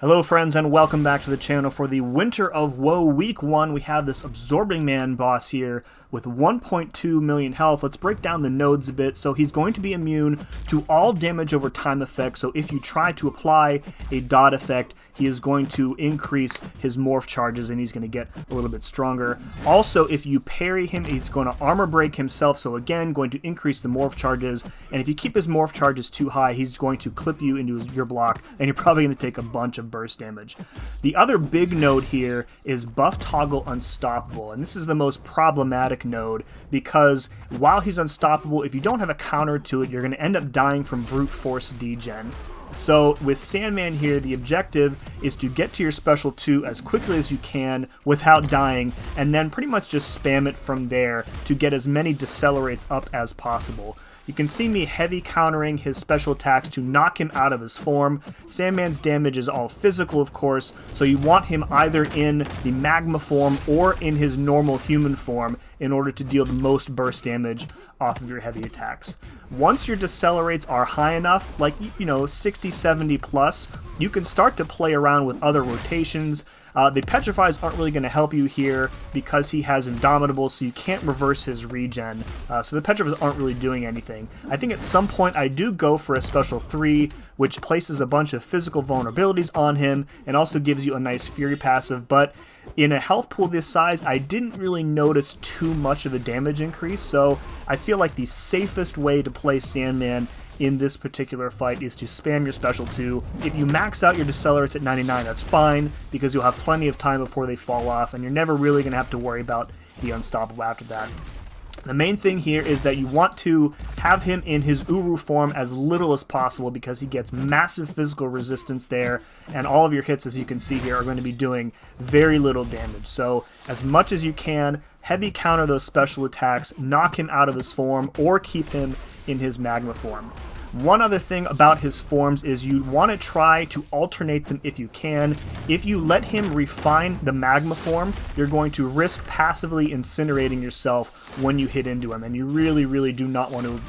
Hello friends and welcome back to the channel. For the Winter of Woe Week 1, we have this Absorbing Man boss here with 1.2 million health. Let's break down the nodes a bit. So he's going to be immune to all damage over time effects. So if you try to apply a dot effect, he is going to increase his morph charges and he's going to get a little bit stronger. Also, if you parry him, he's going to armor break himself. So again, going to increase the morph charges. And if you keep his morph charges too high, he's going to clip you into your block and you're probably going to take a bunch of burst damage. The other big node here is buff toggle unstoppable, and this is the most problematic node because while he's unstoppable, if you don't have a counter to it, you're going to end up dying from brute force degen. So with Sandman here, the objective is to get to your special 2 as quickly as you can without dying, and then pretty much just spam it from there to get as many decelerates up as possible. You can see me heavy countering his special attacks to knock him out of his form. Sandman's damage is all physical, of course, so you want him either in the magma form or in his normal human form in order to deal the most burst damage off of your heavy attacks. Once your decelerates are high enough, like, 60, 70 plus, you can start to play around with other rotations. The Petrifies aren't really going to help you here because he has Indomitable, so you can't reverse his regen. So the Petrifies aren't really doing anything. I think at some point I do go for a special 3, which places a bunch of physical vulnerabilities on him and also gives you a nice Fury passive, but in a health pool this size, I didn't really notice too much of a damage increase, so I feel like the safest way to play Sandman in this particular fight is to spam your special 2. If you max out your decelerates at 99, that's fine, because you'll have plenty of time before they fall off, and you're never really going to have to worry about the unstoppable after that. The main thing here is that you want to have him in his Uru form as little as possible because he gets massive physical resistance there, and all of your hits, as you can see here, are going to be doing very little damage. So as much as you can, heavy counter those special attacks, knock him out of his form, or keep him in his magma form. One other thing about his forms is you want to try to alternate them if you can. If you let him refine the magma form, you're going to risk passively incinerating yourself when you hit into him, and you really, really do not want to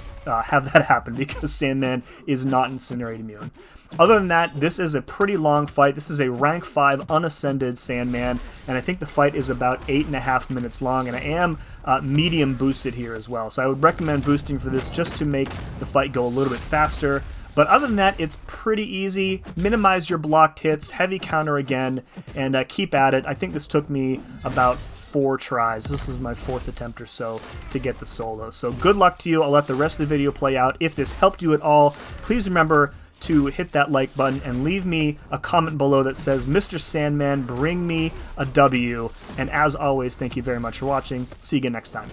have that happen because Sandman is not incinerate immune. Other than that, this is a pretty long fight. This is a rank 5 unascended Sandman, and I think the fight is about 8.5 minutes long, and I am medium boosted here as well. So I would recommend boosting for this just to make the fight go a little bit faster. But other than that, it's pretty easy. Minimize your blocked hits, heavy counter again, and keep at it. I think this took me about 4 tries. This is my 4th attempt or so to get the solo. So good luck to you. I'll let the rest of the video play out. If this helped you at all, please remember to hit that like button and leave me a comment below that says, Mr. Sandman, bring me a W. And as always, thank you very much for watching. See you again next time.